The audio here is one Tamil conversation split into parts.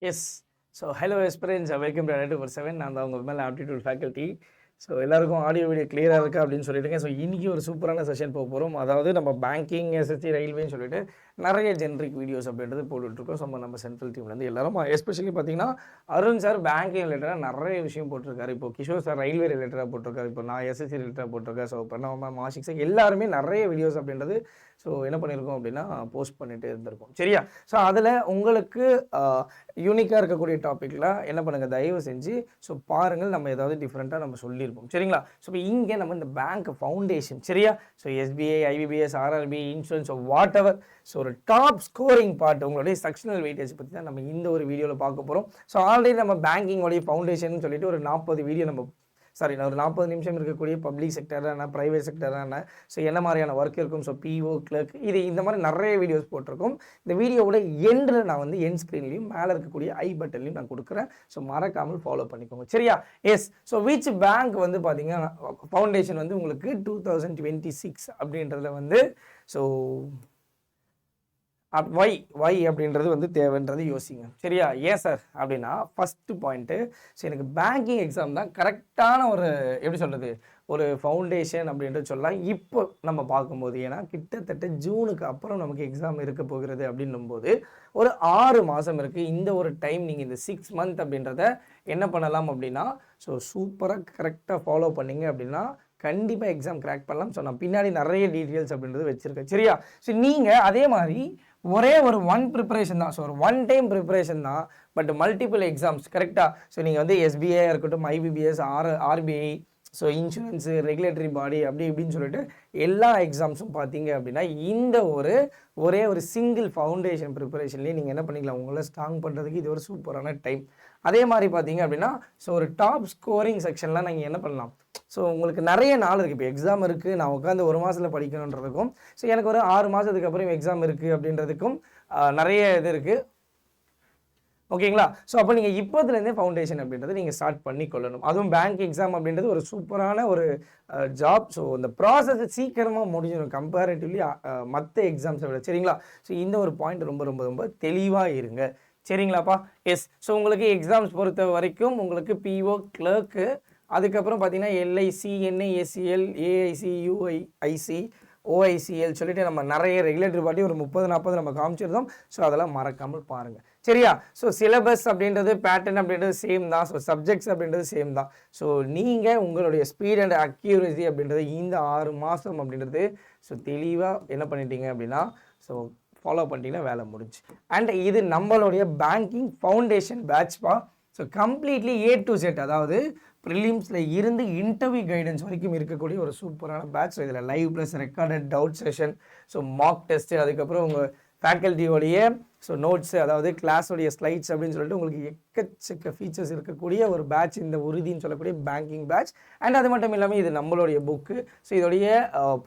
S. So hello aspirants welcome to 247. நான் தான் உங்கள் மேலே ஆப்டிடியூட் ஃபேக்கல்ட்டி. ஸோ எல்லாருக்கும் ஆடியோ வீடியோ கிளியராக இருக்கா அப்படின்னு சொல்லிட்டுங்க. ஸோ இன்றைக்கி ஒரு சூப்பரான செஷன் போக போகிறோம். அதாவது நம்ம பேங்கிங், எஸ்எஸ்சி, ரயில்வேன்னு சொல்லிட்டு நிறைய ஜென்ரிக் வீடியோஸ் அப்படின்றது போட்டுட்ருக்கோம். ஸோ நம்ம சென்ட்ரல் டீம்லேருந்து எல்லாரும் எஸ்பெஷலி பார்த்தீங்கன்னா அருண் சார் பேங்கிங் ரிலேட்டடாக நிறைய விஷயம் போட்டிருக்காரு. இப்போ கிஷோர் சார் ரயில்வே ரிலேட்டடாக போட்டிருக்காரு. இப்போ நான் எஸ்எஸ்சி ரிலேட்டடாக போட்டிருக்கேன். ஸோ இப்போ நம்ம மாஷிக் சார் எல்லாருமே நிறைய வீடியோஸ் அப்படின்றது ஸோ என்ன பண்ணியிருக்கோம் அப்படின்னா போஸ்ட் பண்ணிகிட்டே இருந்திருக்கோம். சரியா? ஸோ அதில் உங்களுக்கு யூனிக்காக இருக்கக்கூடிய டாப்பிக்கில் என்ன பண்ணுங்கள், தயவு செஞ்சு ஸோ பாருங்கள், நம்ம ஏதாவது டிஃப்ரெண்ட்டாக நம்ம சொல்லியிருப்போம். சரிங்களா? ஸோ இப்போ இங்கே நம்ம இந்த பேங்க் ஃபவுண்டேஷன், சரியா? So SBI, IBPS, RRB, insurance, what ever, so ஒரு டாப் ஸ்கோரிங் பார்ட் உங்களுடைய செக்ஷனல் வெயிட்டேஜ் பற்றி தான் நம்ம இந்த ஒரு வீடியோவில் பார்க்க போகிறோம். ஸோ ஆல்ரெடி நம்ம பேங்கிங்கோடைய ஃபவுண்டேஷன் சொல்லிட்டு ஒரு 40 வீடியோ நம்ம ஒரு 40 நிமிஷம் இருக்கக்கூடிய பப்ளிக் செக்டராக என்ன, ப்ரைவேட் செக்டராக என்ன, ஸோ என்ன மாதிரியான ஒர்க் இருக்கும், ஸோ பிஓ, கிளர்க், இது இந்த மாதிரி நிறைய வீடியோஸ் போட்டிருக்கோம். இந்த வீடியோவோட எண்டில் நான் வந்து என் ஸ்க்ரீன்லையும் மேலே இருக்கக்கூடிய ஐ பட்டன்லையும் நான் கொடுக்குறேன். ஸோ மறக்காமல் ஃபாலோ பண்ணிக்கோங்க. சரியா? எஸ். ஸோ விச் பேங்க் வந்து பார்த்தீங்கன்னா ஃபவுண்டேஷன் வந்து உங்களுக்கு 2026 அப்படின்றதுல வந்து ஸோ வை அப்படின்றது வந்து தேவைன்றது யோசிங்க. சரியா? ஏன் சார் அப்படின்னா ஃபஸ்ட்டு பாயிண்ட்டு, ஸோ எனக்கு பேங்கிங் எக்ஸாம் தான் கரெக்டான ஒரு எப்படி சொல்கிறது, ஒரு ஃபவுண்டேஷன் அப்படின்றது சொல்லலாம் இப்போ நம்ம பார்க்கும்போது. ஏன்னா கிட்டத்தட்ட ஜூனுக்கு அப்புறம் நமக்கு எக்ஸாம் இருக்க போகிறது அப்படின்னும்போது ஒரு 6 மாதம் இருக்குது. இந்த ஒரு டைம் நீங்கள் இந்த 6 மந்த் அப்படின்றத என்ன பண்ணலாம் அப்படின்னா ஸோ சூப்பராக கரெக்டாக ஃபாலோ பண்ணிங்க அப்படின்னா கண்டிப்பாக எக்ஸாம் கிராக் பண்ணலாம். ஸோ நான் பின்னாடி நிறைய டீட்டெயில்ஸ் அப்படின்றது வச்சுருக்கேன். சரியா? ஸோ நீங்கள் அதே மாதிரி ஒரே ஒரு ப்ரிப்பரேஷன் தான், ஸோ ஒரு டைம் ப்ரிப்பரேஷன் தான், பட் மல்டிபிள் எக்ஸாம்ஸ். கரெக்டாக? ஸோ நீங்கள் வந்து எஸ்பிஐ இருக்கட்டும், IBPS, RBI, so insurance, regulatory பாடி, அப்படி இப்படின்னு சொல்லிட்டு எல்லா எக்ஸாம்ஸும் பார்த்தீங்க அப்படின்னா இந்த ஒரே ஒரு சிங்கிள் ஃபவுண்டேஷன் ப்ரிப்பரேஷன்லேயே நீங்கள் என்ன பண்ணிக்கலாம், உங்களை ஸ்ட்ராங் பண்ணுறதுக்கு இது ஒரு சூப்பரான டைம். அதே மாதிரி பார்த்தீங்க அப்படின்னா ஸோ ஒரு டாப் ஸ்கோரிங் செக்ஷன்லாம் நீங்கள் என்ன பண்ணலாம், ஸோ உங்களுக்கு நிறைய நாள் இருக்குது. இப்போ எக்ஸாம் இருக்குது, நான் உட்காந்து ஒரு மாதத்தில் படிக்கணுன்றதுக்கும், ஸோ எனக்கு ஒரு 6 மாதத்துக்கு அப்புறம் எக்ஸாம் இருக்குது அப்படின்றதுக்கும் நிறைய இது இருக்குது. ஓகேங்களா? ஸோ அப்போ நீங்கள் இப்போதுலேருந்தே ஃபவுண்டேஷன் அப்படின்றத நீங்கள் ஸ்டார்ட் பண்ணி கொள்ளணும். அதுவும் பேங்க் எக்ஸாம் அப்படின்றது ஒரு சூப்பரான ஒரு ஜாப். ஸோ இந்த ப்ராசஸ் சீக்கிரமாக முடிஞ்சிடும் கம்பேரிட்டிவ்லி மற்ற எக்ஸாம்ஸை விட. சரிங்களா? ஸோ இந்த ஒரு பாயிண்ட் ரொம்ப ரொம்ப ரொம்ப தெளிவாக இருங்க. சரிங்களாப்பா? எஸ். ஸோ உங்களுக்கு எக்ஸாம்ஸ் பொறுத்த வரைக்கும் உங்களுக்கு பிஓ, கிளர்க்கு, அதுக்கப்புறம் பார்த்தீங்கன்னா எல்ஐசி, என்ஐஎஸ்சிஎல், ஏஐசி, யூஐசி, ஓஐசிஎல் சொல்லிட்டு நம்ம நிறைய ரெகுலேட்டரி பாட்டி ஒரு 30-40 நம்ம காமிச்சிருந்தோம். ஸோ அதெல்லாம் மறக்காமல் பாருங்கள். சரியா? ஸோ சிலபஸ் அப்படின்றது, பேட்டர்ன் அப்படின்றது சேம் தான். ஸோ சப்ஜெக்ட்ஸ் அப்படின்றது சேம் தான். ஸோ நீங்கள் உங்களுடைய ஸ்பீட் அண்ட் அக்யூரசி அப்படின்றது இந்த 6 மாதம் அப்படின்றது ஸோ தெளிவாக என்ன பண்ணிட்டீங்க அப்படின்னா ஸோ ஃபாலோ பண்ணிட்டீங்கன்னா வேலை முடிஞ்சு. அண்ட் இது நம்மளுடைய பேங்கிங் ஃபவுண்டேஷன் பேட்ச்பா. So completely A to Z, அதாவது ப்ரிலிம்ஸில் இருந்து இன்டர்வியூ கைடன்ஸ் வரைக்கும் இருக்கக்கூடிய ஒரு சூப்பரான பேட்ச். ஸோ இதில் live plus recorded doubt session, so mark test, அதுக்கப்புறம் உங்கள் ஃபேக்கல்ட்டியோடைய ஸோ நோட்ஸு, அதாவது கிளாஸோடைய ஸ்லைட்ஸ் அப்படின்னு சொல்லிட்டு உங்களுக்கு எக்கச்சக்க ஃபீச்சர்ஸ் இருக்கக்கூடிய ஒரு பேட்ச் இந்த உறுதின்னு சொல்லக்கூடிய பேங்கிங் பேட்ச். அண்ட் அது மட்டும் இல்லாமல் இது நம்மளுடைய புக்கு. ஸோ இதோடைய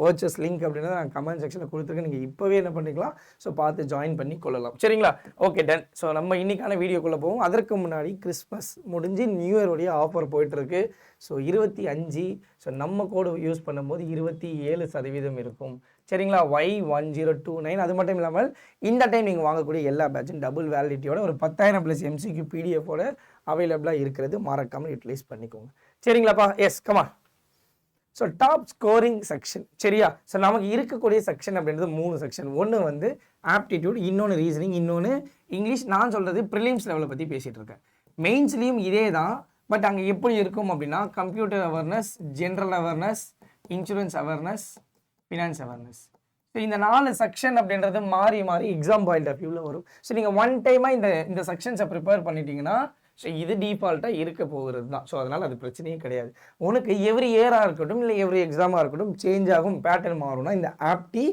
பர்ச்சேஸ் லிங்க் அப்படின்றத நான் கமெண்ட் செக்ஷனில் கொடுத்துருக்கேன். நீங்கள் இப்போவே என்ன பண்ணிக்கலாம், ஸோ பார்த்து ஜாயின் பண்ணி கொள்ளலாம். சரிங்களா? Okay, ton. ஸோ நம்ம இன்றைக்கான வீடியோக்குள்ளே போவோம். அதற்கு முன்னாடி கிறிஸ்மஸ் முடிஞ்சு நியூ இயருடைய ஆஃபர் போயிட்டுருக்கு. ஸோ 25, ஸோ நம்ம கோடு யூஸ் பண்ணும்போது 27% இருக்கும். சரிங்களா? Y1029. அது மட்டும் இல்லாமல் இந்த டைம் நீங்கள் வாங்கக்கூடிய எல்லா பேட்சும் டபுள் வேலிடிட்டியோட ஒரு 10,000+ MCQ PDF-ஓட அவைலபிளாக இருக்கிறது. மறக்காமல் யூட்டிலைஸ் பண்ணிக்கோங்க. சரிங்களாப்பா? Yes, comma. So top scoring section. சரியா? ஸோ நமக்கு இருக்கக்கூடிய செக்ஷன் அப்படின்றது 3 செக்ஷன். ஒன்று வந்து ஆப்டிடியூட், இன்னொன்று ரீசனிங், இன்னொன்று இங்கிலீஷ். நான் சொல்கிறது ப்ரிலிம்ஸ் லெவலை பற்றி பேசிகிட்டு இருக்கேன். மெயின்ஸ்லேயும் இதே தான், பட் அங்கே எப்படி இருக்கும் அப்படின்னா computer awareness, general awareness, insurance awareness, finance awareness. So இந்த 4 செக்ஷன் அப்படின்றது மாறி மாறி எக்ஸாம் பாயிண்ட் ஆஃப் வியூவில் வரும். ஸோ நீங்கள் ஒன் டைமாக இந்த செக்ஷன்ஸை ப்ரிப்பேர் பண்ணிட்டீங்கன்னா ஸோ இது டிஃபால்ட்டாக இருக்க போகிறது தான். ஸோ அதனால் அது பிரச்சனையே கிடையாது. உனக்கு எவ்ரி இயராக இருக்கட்டும் இல்லை எவ்ரி எக்ஸாமாக இருக்கட்டும் சேஞ்ச் ஆகும், பேட்டர்ன் மாறும்னா இந்த ஆப்டி,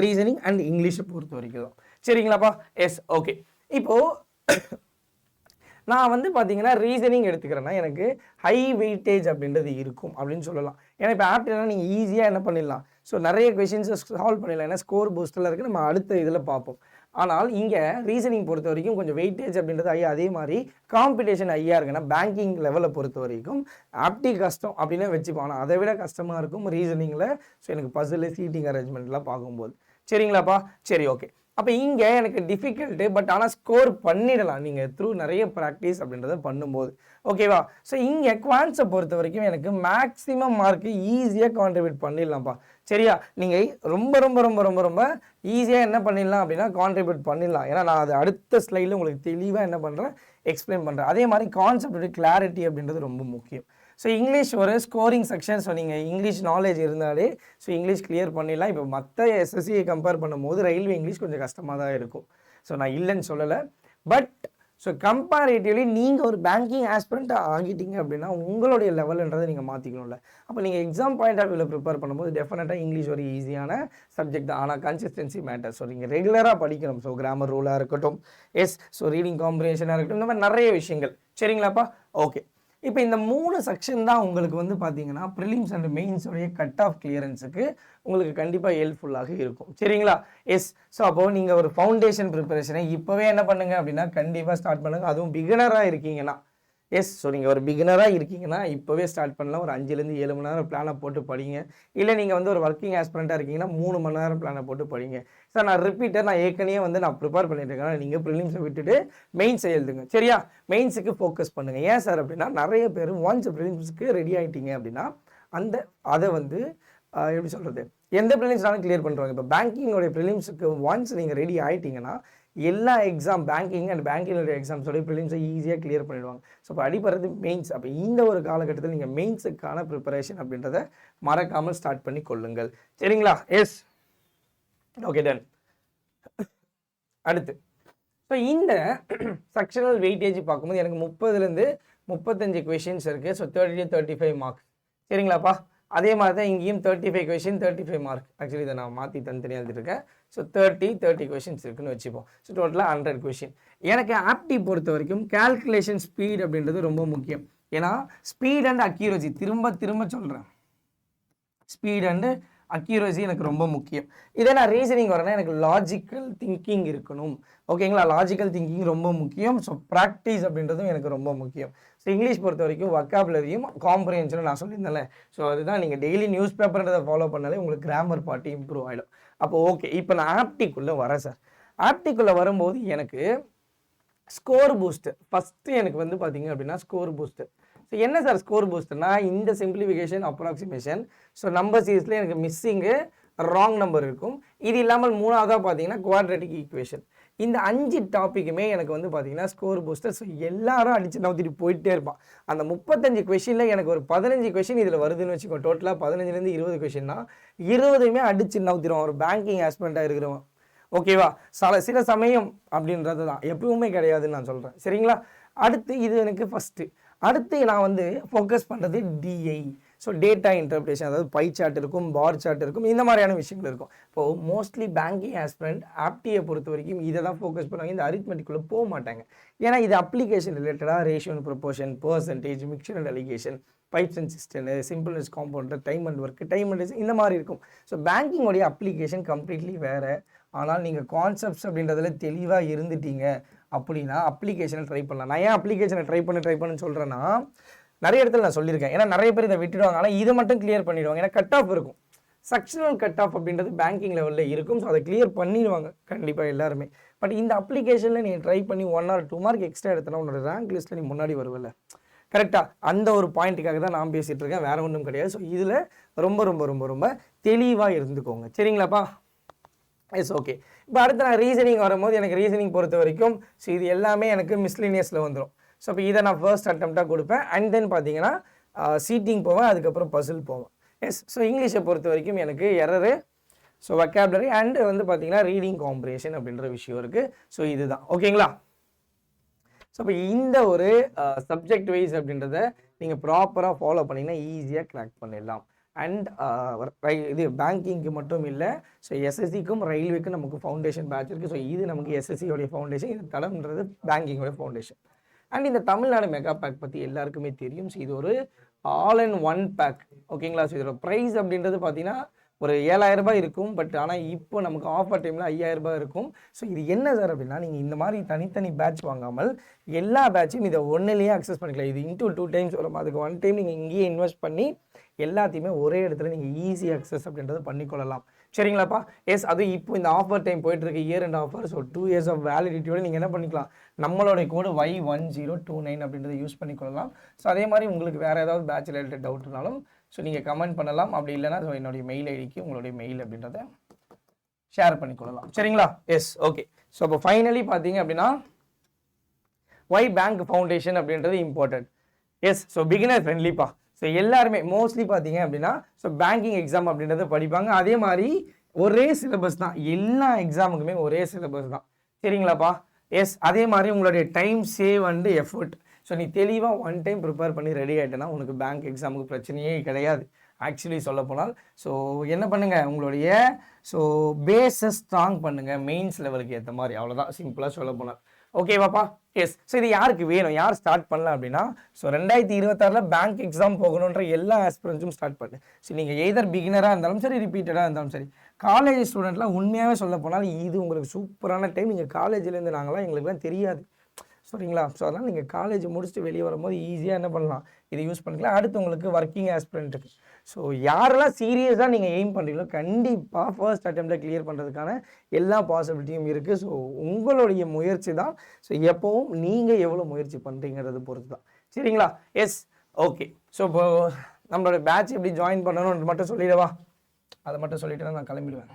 ரீசனிங் அண்ட் இங்கிலீஷை பொறுத்த வரைக்கும் தான். சரிங்களாப்பா? Yes, okay. இப்போது நான் வந்து பார்த்தீங்கன்னா ரீசனிங் எடுத்துக்கிறேன்னா எனக்கு ஹை வெயிட்டேஜ் அப்படின்றது இருக்கும் அப்படின்னு சொல்லலாம். ஏன்னா இப்போ ஆப்டினா நீங்கள் ஈஸியாக என்ன பண்ணிடலாம், ஸோ நிறைய கொஷின்ஸை சால்வ் பண்ணிடலாம். ஏன்னா ஸ்கோர் பூஸ்டில் இருக்குது, நம்ம அடுத்த இதில் பார்ப்போம். ஆனால் இங்கே ரீசனிங் பொறுத்த வரைக்கும் கொஞ்சம் வெயிட்டேஜ் அப்படின்றது ஐயா, அதே மாதிரி காம்படிஷன் ஐயா இருக்குன்னா பேங்கிங் லெவலை பொறுத்த வரைக்கும் ஆப்டி கஷ்டம் அப்படின்னு வச்சுப்போம். ஆனால் அதை விட கஷ்டமாக இருக்கும் ரீசனிங்கில். ஸோ எனக்கு பசில், சீட்டிங் அரேஞ்ச்மெண்ட்லாம் பார்க்கும்போது. சரிங்களாப்பா? சரி, ஓகே. அப்போ இங்கே எனக்கு டிஃபிகல்ட்டு, பட் ஆனால் ஸ்கோர் பண்ணிடலாம் நீங்கள் த்ரூ நிறைய ப்ராக்டிஸ் அப்படின்றத பண்ணும்போது. ஓகேவா? ஸோ இங்கே குவான்ஸை பொறுத்த வரைக்கும் எனக்கு மேக்ஸிமம் மார்க்கு ஈஸியாக கான்ட்ரிபியூட் பண்ணிடலாம்ப்பா. சரியா? நீங்கள் ரொம்ப ரொம்ப ரொம்ப ரொம்ப ரொம்ப ஈஸியாக என்ன பண்ணிடலாம் அப்படின்னா கான்ட்ரிபியூட் பண்ணிடலாம். ஏன்னா நான் அது அடுத்த ஸ்லைடில் உங்களுக்கு தெளிவாக என்ன பண்ணுறேன், எக்ஸ்பிளைன் பண்ணுறேன். அதே மாதிரி கான்செப்ட் கிளாரிட்டி அப்படின்றது ரொம்ப முக்கியம். ஸோ இங்கிலீஷ் ஒரு ஸ்கோரிங் செக்ஷன். ஸோ நீங்கள் இங்கிலீஷ் நாலேஜ் இருந்தாலே ஸோ இங்கிலீஷ் கிளியர் பண்ணிடலாம். இப்போ மற்ற எஸ்எஸ்சியை கம்பேர் பண்ணும்போது ரயில்வே இங்கிலீஷ் கொஞ்சம் கஷ்டமாக தான் இருக்கும். ஸோ நான் இல்லைன்னு சொல்லலை. பட் ஸோ கம்பேரிட்டிவ்லி நீங்கள் ஒரு பேங்கிங் ஆஸ்பிரண்ட்டாக ஆகிட்டீங்க அப்படின்னா உங்களுடைய லெவல்ன்றதை நீங்கள் மாற்றிக்கணும்ல. அப்போ நீங்கள் எக்ஸாம் பாயிண்ட் ஆஃப் வியூவில் ப்ரிப்பேர் பண்ணும்போது டெஃபினட்டாக இங்கிலீஷ் ஒரு ஈஸியான சப்ஜெக்ட் தான். ஆனால் கன்சிஸ்டன்சி மேட்டர். ஸோ நீங்கள் ரெகுலராக படிக்கணும். ஸோ கிராமர் ரூலாக இருக்கட்டும், ஸோ ரீடிங் காம்ப்ரிஹென்ஷனாக இருக்கட்டும், இந்த மாதிரி நிறைய விஷயங்கள். சரிங்களாப்பா? ஓகே. இப்போ இந்த 3 செக்ஷன் தான் உங்களுக்கு வந்து பார்த்தீங்கன்னா ப்ரிலிம்ஸ் அண்ட் மெயின்ஸோடைய கட் ஆஃப் கிளியரன்ஸுக்கு உங்களுக்கு கண்டிப்பாக ஹெல்ப்ஃபுல்லாக இருக்கும். சரிங்களா? ஸோ அப்போது நீங்கள் ஒரு ஃபவுண்டேஷன் ப்ரிப்பரேஷனை இப்போவே என்ன பண்ணுங்கள் அப்படின்னா கண்டிப்பாக ஸ்டார்ட் பண்ணுங்கள். அதுவும் பிகினராக இருக்கீங்கன்னா. ஸோ நீங்கள் ஒரு பிகினராக இருக்கீங்கன்னா இப்போவே ஸ்டார்ட் பண்ணலாம். ஒரு 5லேருந்து 7 மணி நேரம் பிளானை போட்டு படிங்க. இல்லை நீங்கள் வந்து ஒரு ஒர்க்கிங் ஆஸ்பிரண்ட்டாக இருக்கீங்கன்னா 3 மணி நேரம் பிளானை போட்டு படிங்க. சார் நான் ரிப்பீட்டர் நான் ஏற்கனவே வந்து நான் ப்ரிப்பேர் பண்ணிட்டு இருக்கேன். நீங்கள் ப்ரிலிம்ஸை விட்டுட்டு மெயின்ஸை எழுதுங்க. சரியா? மெயின்ஸுக்கு ஃபோக்கஸ் பண்ணுங்கள். ஏன் சார் அப்படின்னா நிறைய பேர் ஒன்ஸ் ப்ரிலிம்ஸுக்கு ரெடி ஆகிட்டீங்க அப்படின்னா அதை வந்து எப்படி சொல்கிறது, எந்த ப்ரிலிம்ஸ்னாலும் கிளியர் பண்ணுறாங்க. இப்போ பேங்கிங்கோடைய ப்ரிலிம்ஸுக்கு ஒன்ஸ் நீங்கள் ரெடி ஆகிட்டீங்கன்னா எல்லா எக்ஸாம் பேங்கிங் அண்ட் பேங்கிங்கோடைய எக்ஸாம்ஸோடைய ப்ரிலிம்ஸை ஈஸியாக கிளியர் பண்ணிடுவாங்க. ஸோ இப்போ அடிப்படுறது மெயின்ஸ். அப்போ இந்த ஒரு காலகட்டத்தில் நீங்கள் மெயின்ஸுக்கான ப்ரிப்பரேஷன் அப்படின்றத மறக்காமல் ஸ்டார்ட் பண்ணி கொள்ளுங்கள். சரிங்களா? Okay done. அடுத்து ஸோ இந்த செக்ஷனல் வெயிட்டேஜ் பார்க்கும்போது எனக்கு 30லேருந்து 35 கொஷின்ஸ் இருக்குது. So 30 to 35 marks. சரிங்களாப்பா? அதே மாதிரி தான் இங்கேயும் 35 கொஷின் 35 மார்க். ஆக்சுவலி இதை நான் மாற்றி தனித்தனியாக எழுதிருக்கேன். ஸோ 30 கொஷின்ஸ் இருக்குன்னு வச்சுப்போம். ஸோ டோட்டலாக 100 கொஷின். எனக்கு ஆப்டி பொறுத்த வரைக்கும் கால்குலேஷன் ஸ்பீட் அப்படின்றது ரொம்ப முக்கியம். ஏன்னா ஸ்பீட் அண்ட் அக்யூரசி திரும்ப திரும்ப சொல்கிறேன். ஸ்பீட் அண்டு அக்யூரசி எனக்கு ரொம்ப முக்கியம். இதே நான் ரீசனிங் வரேன்னா எனக்கு லாஜிக்கல் திங்கிங் இருக்கணும். ஓகேங்களா? லாஜிக்கல் திங்கிங் ரொம்ப முக்கியம். ஸோ ப்ராக்டிஸ் அப்படின்றதும் எனக்கு ரொம்ப முக்கியம். ஸோ இங்கிலீஷ் பொறுத்த வரைக்கும் வொக்காபுலரியும் காம்ப்ரிஹென்ஷனும் நான் சொல்லியிருந்தேன்ல. ஸோ அதுதான் நீங்கள் டெய்லி நியூஸ் பேப்பர்ன்றதை ஃபாலோ பண்ணாலே உங்களுக்கு கிராமர் பார்ட்டி இம்ப்ரூவ் ஆகிடும். அப்போ ஓகே, இப்போ நான் ஆப்டிக்குள்ளே வரேன் சார். ஆப்டிக்குள்ளே வரும்போது எனக்கு ஸ்கோர் பூஸ்டர் ஃபஸ்ட்டு எனக்கு வந்து பார்த்தீங்க அப்படின்னா ஸ்கோர் பூஸ்டர். ஸோ என்ன சார் ஸ்கோர் பூஸ்டர்னா இந்த சிம்பிளிஃபிகேஷன் அப்ராக்சிமேஷன். ஸோ நம்பர் சீரீஸில் எனக்கு மிஸ்ஸிங்கு ராங் நம்பர் இருக்கும். இது இல்லாமல் 3ஆவதாக பார்த்தீங்கன்னா குவாட்ரேட்டிக் ஈக்குவேஷன். இந்த 5 டாப்பிக்குமே எனக்கு வந்து பார்த்தீங்கன்னா ஸ்கோர் பூஸ்டர். ஸோ எல்லாரும் அடித்து நவுத்திட்டு போயிட்டே இருப்பான். அந்த 35 கொஷினில் எனக்கு ஒரு 15 கொஷின் இதில் வருதுன்னு வச்சுக்கோ. டோட்டலாக 15லேருந்து 20 கொஷின்னா 20மே அடித்து நவுத்திடுவான் ஒரு பேங்கிங் ஆஸ்பிரண்ட்டாக இருக்கிறவன். ஓகேவா? சில சமயம் அப்படின்றது தான், எப்பவுமே கிடையாதுன்னு நான் சொல்கிறேன். சரிங்களா? அடுத்து இது எனக்கு ஃபஸ்ட்டு. அடுத்து நான் வந்து ஃபோக்கஸ் பண்ணுறது டிஐ. ஸோ டேட்டா இன்டர்பிரேஷன், அதாவது பை சார்ட் இருக்கும், பார் சார்ட் இருக்கும், இந்த மாதிரியான விஷயங்கள் இருக்கும். இப்போது மோஸ்ட்லி பேங்கிங் ஆஸ்பிரண்ட் ஆப்டியை பொறுத்த வரைக்கும் இதை தான் ஃபோக்கஸ் பண்ணுவாங்க. இந்த அரித்மெட்டிக்குள்ளே போக மாட்டாங்க. ஏன்னா இது அப்ளிகேஷன் ரிலேட்டடாக ratio and proportion, percentage, mixture and alligation, pipes and system, simpleness compounder, time and work, time and இந்த மாதிரி இருக்கும். ஸோ பேங்கிங்கோடைய அப்ளிகேஷன் கம்ப்ளீட்லி வேறு. ஆனால் நீங்கள் கான்செப்ட்ஸ் அப்படின்றதுல தெளிவாக இருந்துட்டீங்க அப்படின்னா அப்ளிகேஷனை ட்ரை பண்ணலாம். நான் ஏன் அப்ளிகேஷனை ட்ரை பண்ணுன்னு சொல்கிறேன்னா, நிறைய இடத்துல நான் சொல்லியிருக்கேன். ஏன்னா நிறைய பேர் இதை விட்டுடுவாங்க. ஆனால் இதை மட்டும் கிளியர் பண்ணிடுவாங்க. ஏன்னா கட் ஆஃப் இருக்கும். செக்ஷனல் கட் ஆஃப் அப்படின்றது பேங்கிங் லெவலில் இருக்கும். ஸோ அதை கிளியர் பண்ணிடுவாங்க கண்டிப்பாக எல்லாருமே. பட் இந்த அப்ளிகேஷனில் நீங்கள் ட்ரை பண்ணி 1 or 2 மார்க் எக்ஸ்ட்ரா எடுத்தனா உன்னோட ரேங்க் லிஸ்ட்டில் நீ முன்னாடி வருவல. கரெக்டாக அந்த ஒரு பாயிண்ட்டுக்காக தான் நான் பேசிகிட்டு இருக்கேன், வேறு ஒன்றும் கிடையாது. ஸோ இதில் ரொம்ப ரொம்ப ரொம்ப ரொம்ப தெளிவாக இருந்துக்கோங்க. சரிங்களாப்பா? ஓகே. இப்போ அடுத்து நான் ரீசனிங் வரும்போது எனக்கு ரீசனிங் பொறுத்த வரைக்கும் ஸோ இது எல்லாமே எனக்கு மிஸ்லினியஸில் வந்துடும். ஸோ இப்போ இதை நான் ஃபர்ஸ்ட் அட்டெம்ப்டாக கொடுப்பேன். அண்ட் தென் பார்த்தீங்கன்னா சீட்டிங் போவேன், அதுக்கப்புறம் பசில் போவேன். ஸோ இங்கிலீஷை பொறுத்த வரைக்கும் எனக்கு எரரு, ஸோ வொக்காபுலரி அண்ட் வந்து பார்த்தீங்கன்னா ரீடிங் காம்ப்ரிஹென்ஷன் அப்படின்ற விஷயம் இருக்குது. ஸோ இதுதான் ஓகேங்களா? ஸோ இப்போ இந்த ஒரு சப்ஜெக்ட் வைஸ் அப்படின்றத நீங்கள் ப்ராப்பராக ஃபாலோ பண்ணிங்கன்னா ஈஸியாக கிராக் பண்ணிடலாம். அண்ட் இது பேங்கிங்க்கு மட்டும் இல்லை, ஸோ எஸ்எஸ்சிக்கும் ரயில்வேக்கும் நமக்கு ஃபவுண்டேஷன் பேட்ச் இருக்குது. ஸோ இது நமக்கு எஸ்எஸ்சியோடைய ஃபவுண்டேஷன், இது தடம்ன்றது பேங்கிங்கோடைய ஃபவுண்டேஷன். அண்ட் இந்த தமிழ்நாடு மெகா பேக் பற்றி எல்லாருக்குமே தெரியும். ஸோ இது ஒரு ஆல் இன் ஒன் பேக். ஓகேங்களா? ஸோ இதோட ப்ரைஸ் அப்படின்றது பார்த்தீங்கன்னா ஒரு 7,000 ரூபாய் இருக்கும். பட் ஆனால் இப்போ நமக்கு ஆஃபர் டைமில் 5,000 ரூபாய் இருக்கும். ஸோ இது என்ன சார் அப்படின்னா, நீங்கள் இந்த மாதிரி தனித்தனி பேட்ச் வாங்காமல் எல்லா பேட்சும் இதை ஒன்றுலேயே அக்சஸ் பண்ணிக்கலாம். இது இன்டூ 2 டைம்ஸ் வரும். அதுக்கு 1 டைம் நீங்கள் இங்கேயே இன்வெஸ்ட் பண்ணி எல்லாத்தையுமே ஒரே இடத்துல நீங்கள் ஈஸி அக்சஸ் அப்படின்றத பண்ணிக்கொள்ளலாம். சரிங்களாப்பா? எஸ், அது இப்போ இந்த ஆஃபர் டைம் போயிட்டு இருக்கு, year and offer. So 2 years of வேலிடிட்டியோட நீங்கள் என்ன பண்ணிக்கலாம், நம்மளுடைய கோடு Y1029 அப்படின்றத யூஸ் பண்ணிக்கொள்ளலாம். ஸோ அதே மாதிரி உங்களுக்கு வேறு ஏதாவது பேட்ச் ரிலேட்டட் டவுட்னாலும் ஸோ நீங்கள் கமெண்ட் பண்ணலாம். அப்படி இல்லைனா ஸோ என்னுடைய மெயில் ஐடிக்கு உங்களுடைய மெயில் அப்படின்றத ஷேர் பண்ணிக்கொள்ளலாம். சரிங்களா? Yes, okay. ஸோ அப்போ ஃபைனலி பார்த்தீங்க அப்படின்னா ஒய் பேங்க் ஃபவுண்டேஷன் அப்படின்றது இம்பார்ட்டன்ட். எஸ், ஸோ பிகினர் ஃப்ரெண்ட்லிப்பா. ஸோ எல்லாருமே மோஸ்ட்லி பார்த்தீங்க அப்படின்னா ஸோ பேங்கிங் எக்ஸாம் அப்படின்றத படிப்பாங்க. அதே மாதிரி ஒரே சிலபஸ் தான், எல்லா எக்ஸாமுக்குமே ஒரே சிலபஸ் தான். சரிங்களாப்பா? எஸ், அதே மாதிரி உங்களுடைய time save and effort. So நீ தெளிவாக ஒன் டைம் ப்ரிப்பேர் பண்ணி ரெடி ஆகிட்டேன்னா உனக்கு பேங்க் எக்ஸாமுக்கு பிரச்சனையே கிடையாது. ஆக்சுவலி சொல்ல போனால் ஸோ என்ன பண்ணுங்கள், உங்களுடைய ஸோ பேஸை ஸ்ட்ராங் பண்ணுங்கள் மெயின்ஸ் லெவலுக்கு ஏற்ற மாதிரி. அவ்வளோதான், சிம்பிளாக சொல்ல போனால். ஓகேவாப்பா? எஸ். ஸோ இது யாருக்கு வேணும், யார் ஸ்டார்ட் பண்ணலாம் அப்படின்னா ஸோ 2026 பேங்க் எக்ஸாம் போகணுன்ற எல்லா ஆஸ்பிரன்ஸும் ஸ்டார்ட் பண்ணு. ஸோ நீங்கள் எய்தர் பிகினராக இருந்தாலும் சரி, ரிப்பீட்டடாக இருந்தாலும் சரி, காலேஜ் ஸ்டூடெண்ட்லாம் உண்மையாகவே சொல்ல போனால் இது உங்களுக்கு சூப்பரான டைம். நீங்கள் காலேஜ்லேருந்து நாங்களாம் எங்களுக்குலாம் தெரியாது, சரிங்களா? ஸோ அதனால் நீங்கள் காலேஜ் முடிச்சுட்டு வெளியே வரும்போது ஈஸியாக என்ன பண்ணலாம், இதை யூஸ் பண்ணிக்கலாம். அடுத்து உங்களுக்கு ஒர்க்கிங் ஆஸ்பிரண்ட்டுக்கு ஸோ யாரெல்லாம் சீரியஸாக நீங்கள் எய்ம் பண்ணுறீங்களோ கண்டிப்பாக ஃபர்ஸ்ட் அட்டெம்ப்டில் கிளியர் பண்ணுறதுக்கான எல்லா பாசிபிலிட்டியும் இருக்குது. ஸோ உங்களுடைய முயற்சி தான். ஸோ எப்போவும் நீங்கள் எவ்வளோ முயற்சி பண்ணுறீங்கிறது பொறுத்து தான். சரிங்களா? Yes, okay. ஸோ இப்போ நம்மளோட பேட்ச் எப்படி ஜாயின் பண்ணணும்னு மட்டும் சொல்லிடவா? அதை மட்டும் சொல்லிவிட்டு நான் கிளம்பிடுவேன்.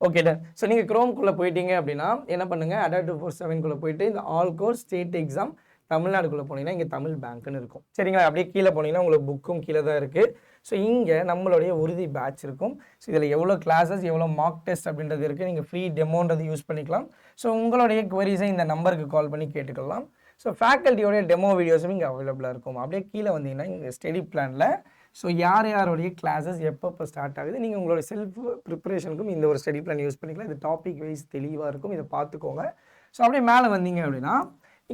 Okay done. ஸோ நீங்கள் க்ரோம்குள்ளே போயிட்டீங்க அப்படின்னா என்ன பண்ணுங்கள், ADA 247 போயிட்டு இந்த ஆல் கோர்ஸ் ஸ்டேட் எக்ஸாம் தமிழ்நாடுக்குள்ளே போனீங்கன்னா இங்கே தமிழ் பேங்க்னு இருக்கும். சரிங்களா? அப்படியே கீழே போனீங்கன்னா உங்களுக்கு புக்கும் கீழே தான் இருக்குது. ஸோ இங்கே நம்மளுடைய உறுதி பேட்ச் இருக்கும். ஸோ இதில் எவ்வளோ கிளாஸஸ், எவ்வளோ மார்க் டெஸ்ட் அப்படின்றது இருக்குது. நீங்கள் ஃப்ரீ டெமோன்றது யூஸ் பண்ணிக்கலாம். ஸோ உங்களுடைய குவரிஸை இந்த நம்பருக்கு கால் பண்ணி கேட்டுக்கலாம். ஸோ ஃபேக்கல்ட்டியோடைய டெமோ வீடியோஸும் இங்கே அவைலபிளாக இருக்கும். அப்படியே கீழே வந்தீங்கன்னா இங்கே ஸ்டடி பிளானில் ஸோ யார் யாருடைய கிளாஸஸ் எப்பப்போ ஸ்டார்ட் ஆகுது, நீங்கள் உங்களோட செல்ஃப் ப்ரிப்பரேஷனுக்கும் இந்த ஒரு ஸ்டடி பிளான் யூஸ் பண்ணிக்கலாம். இது டாபிக் வைஸ் தெளிவாக இருக்கும், இதை பார்த்துக்கோங்க. ஸோ அப்படியே மேலே வந்தீங்க அப்படின்னா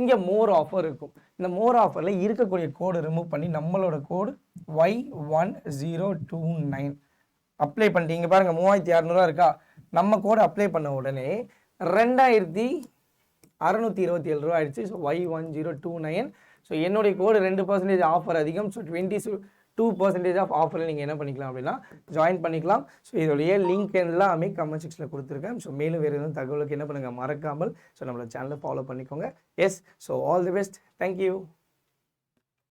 இங்கே மோர் ஆஃபர் இருக்கும். இந்த மோர் ஆஃபரில் இருக்கக்கூடிய கோடு ரிமூவ் பண்ணி நம்மளோட கோடு Y1029 அப்ளை பண்ணிட்டீங்க. பாருங்கள் 3600 இருக்கா? நம்ம கோடு அப்ளை பண்ண உடனே 2627 ரூபா ஆயிடுச்சு. So Y1029. ஸோ என்னுடைய கோடு 2% ஆஃபர் அதிகம். ஸோ 22% ஆஃப் ஆஃபரில் நீங்கள் என்ன பண்ணிக்கலாம் அப்படின்னா ஜாயின் பண்ணிக்கலாம். ஸோ இதோடைய லிங்க் எல்லாமே கமெண்ட் செக்ஷனில் கொடுத்துருக்கேன். ஸோ மேலும் வேறு எதுவும் தகவலுக்கு என்ன பண்ணுங்கள், மறக்காமல் ஸோ நம்மளோட சேனலை ஃபாலோ பண்ணிக்கோங்க. Yes, so all the best. Thank you.